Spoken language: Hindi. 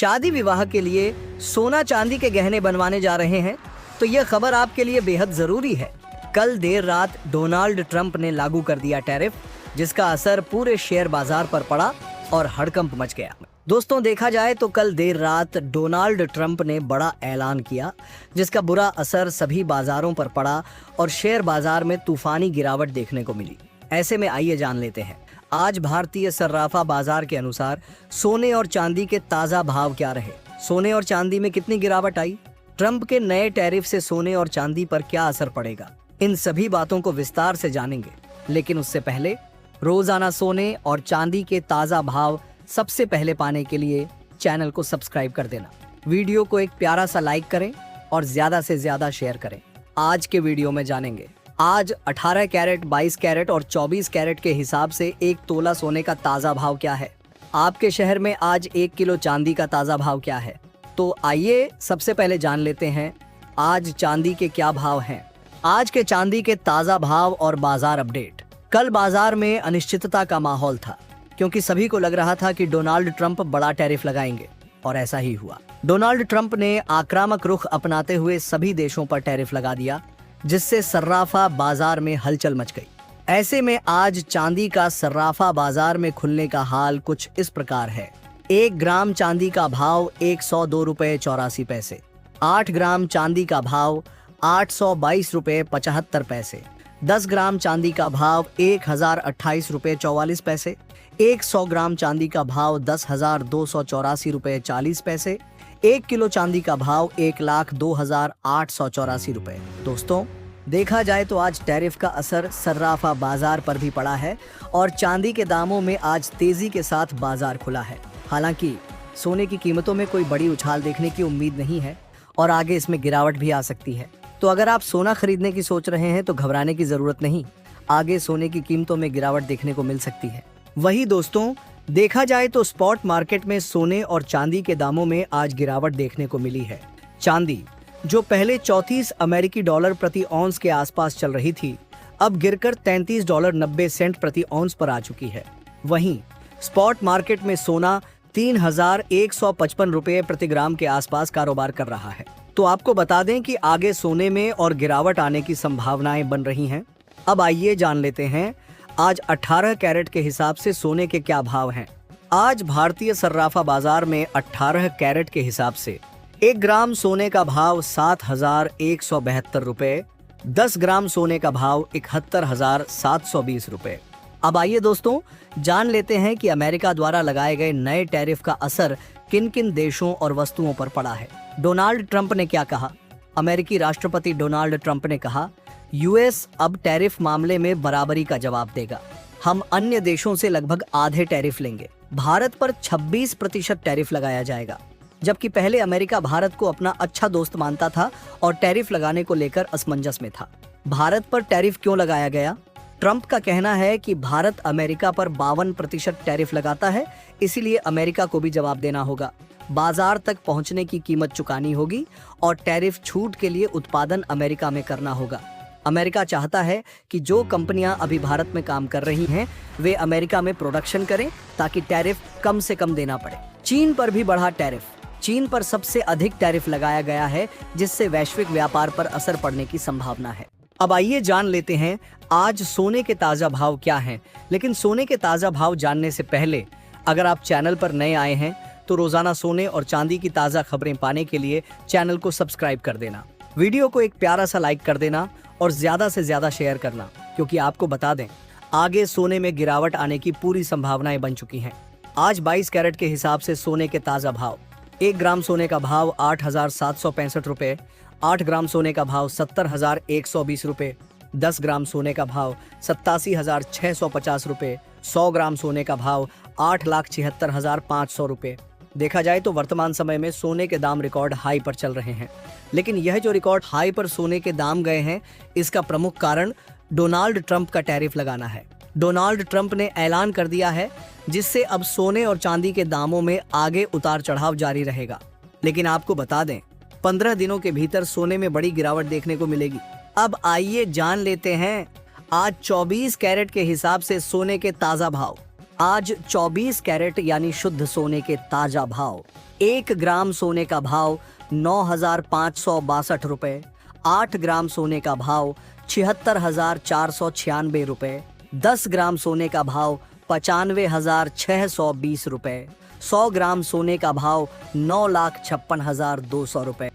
शादी विवाह के लिए सोना चांदी के गहने बनवाने जा रहे हैं तो यह खबर आपके लिए बेहद जरूरी है। कल देर रात डोनाल्ड ट्रंप ने लागू कर दिया टैरिफ, जिसका असर पूरे शेयर बाजार पर पड़ा और हड़कंप मच गया। दोस्तों, देखा जाए तो कल देर रात डोनाल्ड ट्रंप ने बड़ा ऐलान किया, जिसका बुरा असर सभी बाजारों पर पड़ा और शेयर बाजार में तूफानी गिरावट देखने को मिली। ऐसे में आइए जान लेते हैं आज भारतीय सर्राफा बाजार के अनुसार सोने और चांदी के ताजा भाव क्या रहे। सोने और चांदी में कितनी गिरावट आई, ट्रंप के नए टैरिफ से सोने और चांदी पर क्या असर पड़ेगा, इन सभी बातों को विस्तार से जानेंगे। लेकिन उससे पहले रोजाना सोने और चांदी के ताजा भाव सबसे पहले पाने के लिए चैनल को सब्सक्राइब कर देना, वीडियो को एक प्यारा सा लाइक करें और ज्यादा से ज्यादा शेयर करें। आज के वीडियो में जानेंगे आज 18 कैरेट, 22 कैरेट और 24 कैरेट के हिसाब से 1 तोला सोने का ताजा भाव क्या है। आपके शहर में आज 1 किलो चांदी का ताजा भाव क्या है। तो आइए सबसे पहले जान लेते हैं आज चांदी के क्या भाव हैं। आज के चांदी के ताजा भाव और बाजार अपडेट। कल बाजार में अनिश्चितता का माहौल था, क्योंकि सभी को लग रहा था कि डोनाल्ड ट्रंप बड़ा टैरिफ लगाएंगे, और ऐसा ही हुआ। डोनाल्ड ट्रंप ने आक्रामक रुख अपनाते हुए सभी देशों पर टैरिफ लगा दिया, जिससे सर्राफा बाजार में हलचल मच गई। ऐसे में आज चांदी का सर्राफा बाजार में खुलने का हाल कुछ इस प्रकार है। 1 ग्राम चांदी का भाव 102 रुपए 84 पैसे, 8 ग्राम चांदी का भाव 822 रुपए 75 पैसे, 10 ग्राम चांदी का भाव 1028 रुपए 44 पैसे, 100 ग्राम चांदी का भाव 10,284 रुपए 40 पैसे, 1 किलो चांदी का भाव 1,02,884 रुपए। दोस्तों, देखा जाए तो आज टैरिफ का असर सर्राफा बाजार पर भी पड़ा है और चांदी के दामों में आज तेजी के साथ बाजार खुला है। हालांकि सोने की कीमतों में कोई बड़ी उछाल देखने की उम्मीद नहीं है और आगे इसमें गिरावट भी आ सकती है। तो अगर आप सोना खरीदने की सोच रहे हैं तो घबराने की जरूरत नहीं, आगे सोने की कीमतों में गिरावट देखने को मिल सकती है। वही दोस्तों, देखा जाए तो स्पॉट मार्केट में सोने और चांदी के दामों में आज गिरावट देखने को मिली है। चांदी, जो पहले 34 अमेरिकी डॉलर प्रति औंस के आसपास चल रही थी, अब गिरकर $33.90 प्रति औंस पर आ चुकी है। वहीं स्पॉट मार्केट में सोना 3,155 रुपए प्रति ग्राम के आसपास कारोबार कर रहा है। तो आपको बता दें कि आगे सोने में और गिरावट आने की संभावनाएं बन रही हैं। अब आइए जान लेते हैं आज 18 कैरेट के हिसाब से सोने के क्या भाव हैं। आज भारतीय सर्राफा बाजार में 18 कैरेट के हिसाब से 1 ग्राम सोने का भाव 7,172 रुपए, 10 ग्राम सोने का भाव 71,720 रुपए। अब आइए दोस्तों, जान लेते हैं कि अमेरिका द्वारा लगाए गए नए टैरिफ का असर किन किन देशों और वस्तुओं पर पड़ा है। डोनाल्ड ट्रंप ने क्या कहा। अमेरिकी राष्ट्रपति डोनाल्ड ट्रंप ने कहा, यूएस अब टैरिफ मामले में बराबरी का जवाब देगा। हम अन्य देशों से लगभग आधे टैरिफ लेंगे। भारत पर 26% टैरिफ लगाया जाएगा, जबकि पहले अमेरिका भारत को अपना अच्छा दोस्त मानता था और टैरिफ लगाने को लेकर असमंजस में था। भारत पर टैरिफ क्यों लगाया गया? ट्रंप का कहना है कि भारत अमेरिका पर 52% टैरिफ लगाता है, इसीलिए अमेरिका को भी जवाब देना होगा। बाजार तक पहुंचने की कीमत चुकानी होगी और टैरिफ छूट के लिए उत्पादन अमेरिका में करना होगा। अमेरिका चाहता है कि जो कंपनियां अभी भारत में काम कर रही हैं, वे अमेरिका में प्रोडक्शन करें ताकि टैरिफ कम से कम देना पड़े। चीन पर भी बढ़ा टैरिफ। चीन पर सबसे अधिक टैरिफ लगाया गया है, जिससे वैश्विक व्यापार पर असर पड़ने की संभावना है। अब आइए जान लेते हैं आज सोने के ताजा भाव क्या हैं। लेकिन सोने के ताजा भाव जानने से पहले अगर आप चैनल पर नए आए हैं तो रोजाना सोने और चांदी की ताजा खबरें पाने के लिए चैनल को सब्सक्राइब कर देना, वीडियो को एक प्यारा सा लाइक कर देना और ज्यादा से ज्यादा शेयर करना, क्योंकि आपको बता दें आगे सोने में गिरावट आने की पूरी संभावनाएं बन चुकी हैं। आज 22 कैरेट के हिसाब से सोने के ताजा भाव। 1 ग्राम सोने का भाव 8,765 रुपए, 8 ग्राम सोने का भाव 70,120 रुपए, 10 ग्राम सोने का भाव 87,650 रुपए, 100 ग्राम सोने का भाव 8,76,500 रुपए। देखा जाए तो वर्तमान समय में सोने के दाम रिकॉर्ड हाई पर चल रहे हैं। लेकिन यह जो रिकॉर्ड हाई पर सोने के दाम गए हैं, इसका प्रमुख कारण डोनाल्ड ट्रंप का टैरिफ लगाना है। डोनाल्ड ट्रंप ने ऐलान कर दिया है, जिससे अब सोने और चांदी के दामों में आगे उतार चढ़ाव जारी रहेगा। लेकिन आपको बता दें 15 दिनों के भीतर सोने में बड़ी गिरावट देखने को मिलेगी। अब आइए जान लेते हैं आज 24 कैरेट के हिसाब से सोने के ताजा भाव। आज 24 कैरेट यानी शुद्ध सोने के ताजा भाव। 1 ग्राम सोने का भाव 9,562 रुपए। 8 ग्राम सोने का भाव 76,496 रुपए। 10 ग्राम सोने का भाव 95,620 रुपए। 100 ग्राम सोने का भाव 9,56,200 रुपए।